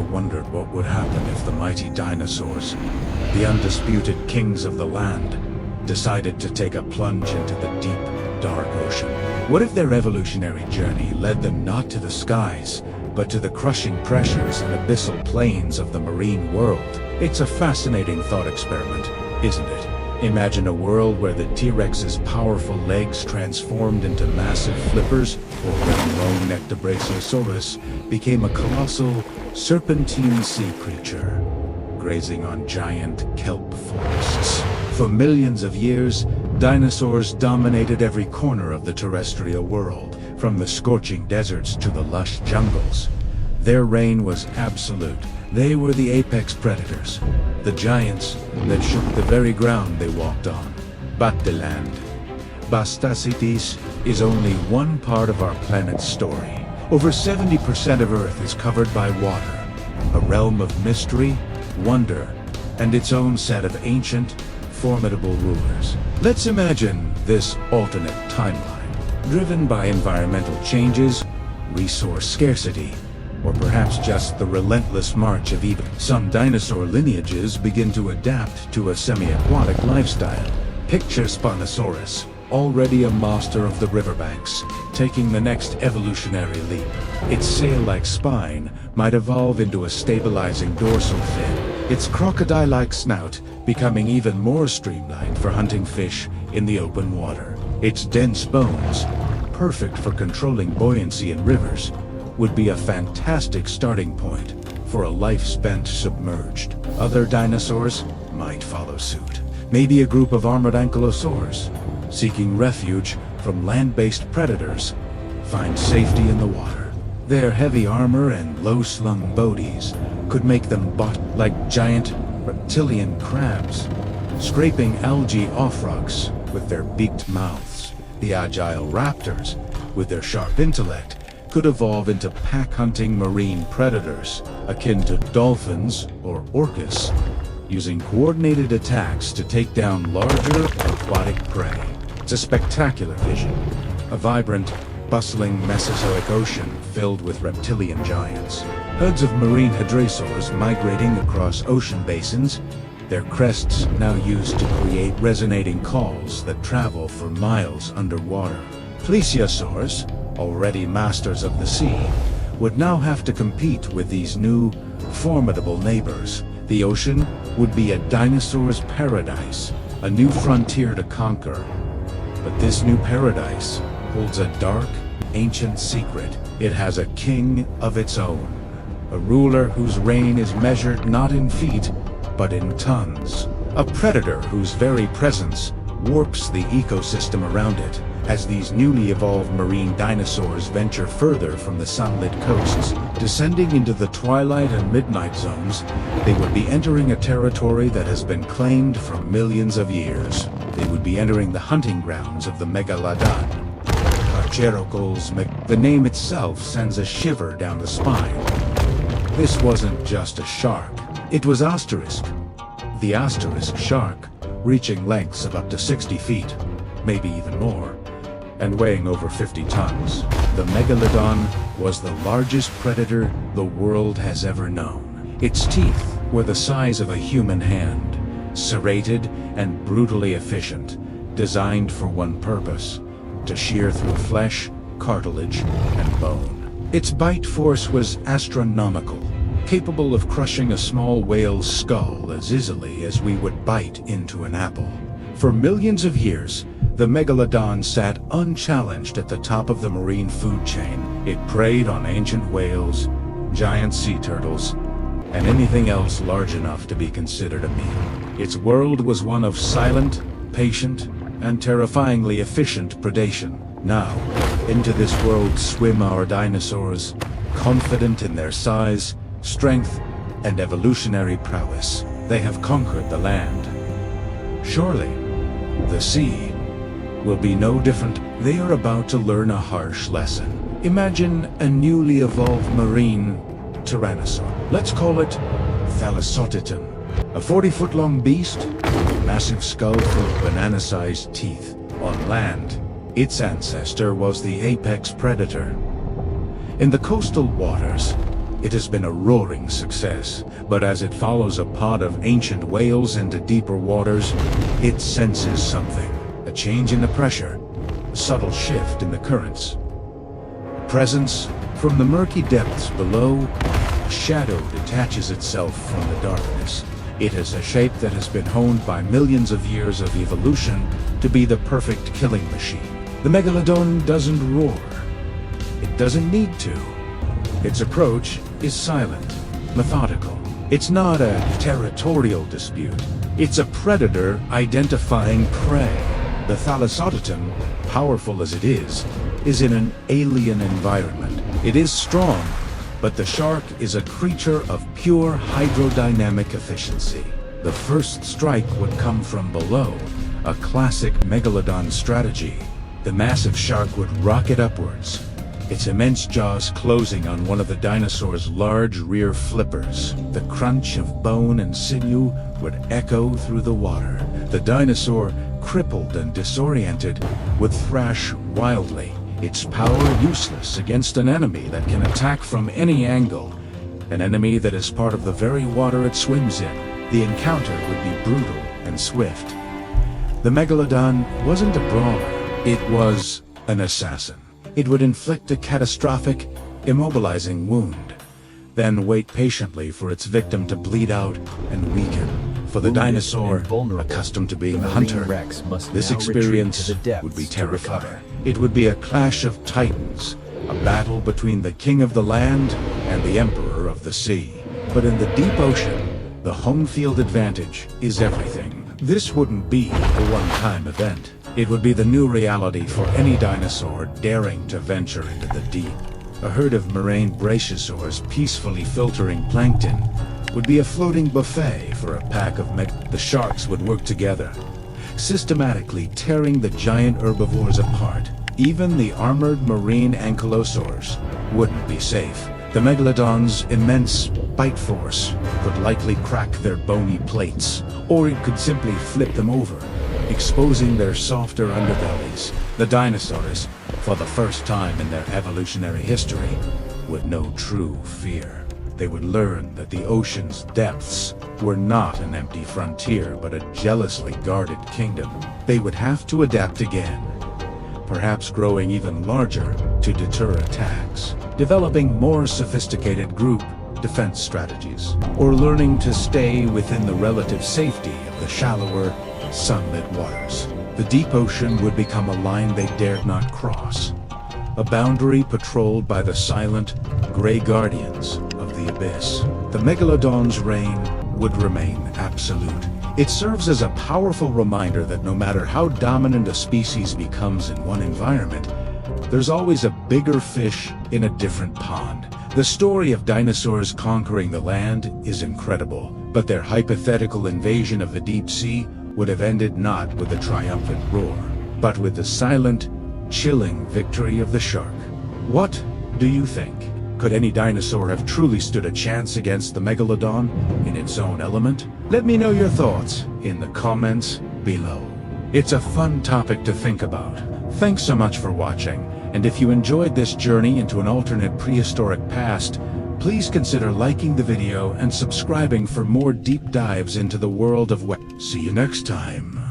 wondered what would happen if the mighty dinosaurs, the undisputed kings of the land, decided to take a plunge into the deep, dark ocean? What if their evolutionary journey led them not to the skies, but to the crushing pressures and abyssal plains of the marine world? It's a fascinating thought experiment, isn't it? Imagine a world where the T-Rex's powerful legs transformed into massive flippers, or where the long-necked Hadrosaurus became a colossal, serpentine sea creature, grazing on giant kelp forests. For millions of years, dinosaurs dominated every corner of the terrestrial world, from the scorching deserts to the lush jungles. Their reign was absolute. They were the apex predators, the giants that shook the very ground they walked on. But the land, Bastacities, is only one part of our planet's story. Over 70% of Earth is covered by water, a realm of mystery, wonder, and its own set of ancient, formidable rulers. Let's imagine this alternate timeline, driven by environmental changes, resource scarcity, or perhaps just the relentless march of evil. Some dinosaur lineages begin to adapt to a semi-aquatic lifestyle. Picture Spinosaurus, already a master of the riverbanks, taking the next evolutionary leap. Its sail-like spine might evolve into a stabilizing dorsal fin, its crocodile-like snout becoming even more streamlined for hunting fish in the open water. Its dense bones, perfect for controlling buoyancy in rivers, would be a fantastic starting point for a life spent submerged. Other dinosaurs might follow suit. Maybe a group of armored Ankylosaurs, seeking refuge from land-based predators, find safety in the water. Their heavy armor and low-slung bodies could make them like giant reptilian crabs, scraping algae off rocks with their beaked mouths. The agile raptors, with their sharp intellect, could evolve into pack-hunting marine predators, akin to dolphins or orcas, using coordinated attacks to take down larger aquatic prey. It's a spectacular vision, a vibrant, bustling Mesozoic ocean filled with reptilian giants. Herds of marine hadrosaurs migrating across ocean basins, their crests now used to create resonating calls that travel for miles underwater. Plesiosaurs, already masters of the sea, would now have to compete with these new, formidable neighbors. The ocean would be a dinosaur's paradise, a new frontier to conquer. But this new paradise holds a dark, ancient secret. It has a king of its own, a ruler whose reign is measured not in feet, but in tons. A predator whose very presence warps the ecosystem around it. As these newly evolved marine dinosaurs venture further from the sunlit coasts, descending into the twilight and midnight zones, they would be entering a territory that has been claimed for millions of years. They would be entering the hunting grounds of the Megalodon. Carcharocles The name itself sends a shiver down the spine. This wasn't just a shark, it was Asterisk. The asterisk shark, reaching lengths of up to 60 feet, maybe even more, and weighing over 50 tons. The Megalodon was the largest predator the world has ever known. Its teeth were the size of a human hand, serrated and brutally efficient, designed for one purpose: to shear through flesh, cartilage, and bone. Its bite force was astronomical, capable of crushing a small whale's skull as easily as we would bite into an apple. For millions of years, the Megalodon sat unchallenged at the top of the marine food chain. It preyed on ancient whales, giant sea turtles, and anything else large enough to be considered a meal. Its world was one of silent, patient, and terrifyingly efficient predation. Now, into this world swim our dinosaurs, confident in their size, strength, and evolutionary prowess. They have conquered the land. Surely, the sea will be no different. They are about to learn a harsh lesson. Imagine a newly evolved marine tyrannosaur. Let's call it Thalassotitan. A 40-foot-long beast with massive skull full of banana-sized teeth. On land, its ancestor was the apex predator. In the coastal waters, it has been a roaring success, but as it follows a pod of ancient whales into deeper waters, it senses something. A change in the pressure, a subtle shift in the currents. A presence from the murky depths below, a shadow detaches itself from the darkness. It is a shape that has been honed by millions of years of evolution to be the perfect killing machine. The Megalodon doesn't roar. It doesn't need to. Its approach is silent, methodical. It's not a territorial dispute. It's a predator identifying prey. The Thalassotitan, powerful as it is in an alien environment. It is strong, but the shark is a creature of pure hydrodynamic efficiency. The first strike would come from below, a classic Megalodon strategy. The massive shark would rocket upwards, its immense jaws closing on one of the dinosaur's large rear flippers. The crunch of bone and sinew would echo through the water. The dinosaur, crippled and disoriented, would thrash wildly, its power useless against an enemy that can attack from any angle, an enemy that is part of the very water it swims in. The encounter would be brutal and swift. The Megalodon wasn't a brawler, it was an assassin. It would inflict a catastrophic, immobilizing wound, then wait patiently for its victim to bleed out and weaken. For the dinosaur, accustomed to being the hunter, this experience would be terrifying. It would be a clash of titans, a battle between the king of the land and the emperor of the sea. But in the deep ocean, the home field advantage is everything. This wouldn't be a one-time event. It would be the new reality for any dinosaur daring to venture into the deep. A herd of marine brachiosaurs peacefully filtering plankton would be a floating buffet for a pack of The sharks would work together, systematically tearing the giant herbivores apart. Even the armored marine Ankylosaurs wouldn't be safe. The Megalodon's immense bite force could likely crack their bony plates, or it could simply flip them over, exposing their softer underbellies. The dinosaurs, for the first time in their evolutionary history, would know true fear. They would learn that the ocean's depths were not an empty frontier, but a jealously guarded kingdom. They would have to adapt again, perhaps growing even larger to deter attacks, developing more sophisticated group defense strategies, or learning to stay within the relative safety of the shallower, sunlit waters. The deep ocean would become a line they dared not cross, a boundary patrolled by the silent, gray guardians of the abyss. The Megalodon's reign would remain absolute. It serves as a powerful reminder that no matter how dominant a species becomes in one environment, there's always a bigger fish in a different pond. The story of dinosaurs conquering the land is incredible, but their hypothetical invasion of the deep sea would have ended not with a triumphant roar, but with the silent, chilling victory of the shark. What do you think? Could any dinosaur have truly stood a chance against the Megalodon in its own element? Let me know your thoughts in the comments below. It's a fun topic to think about. Thanks so much for watching, and if you enjoyed this journey into an alternate prehistoric past, please consider liking the video and subscribing for more deep dives into the world of See you next time.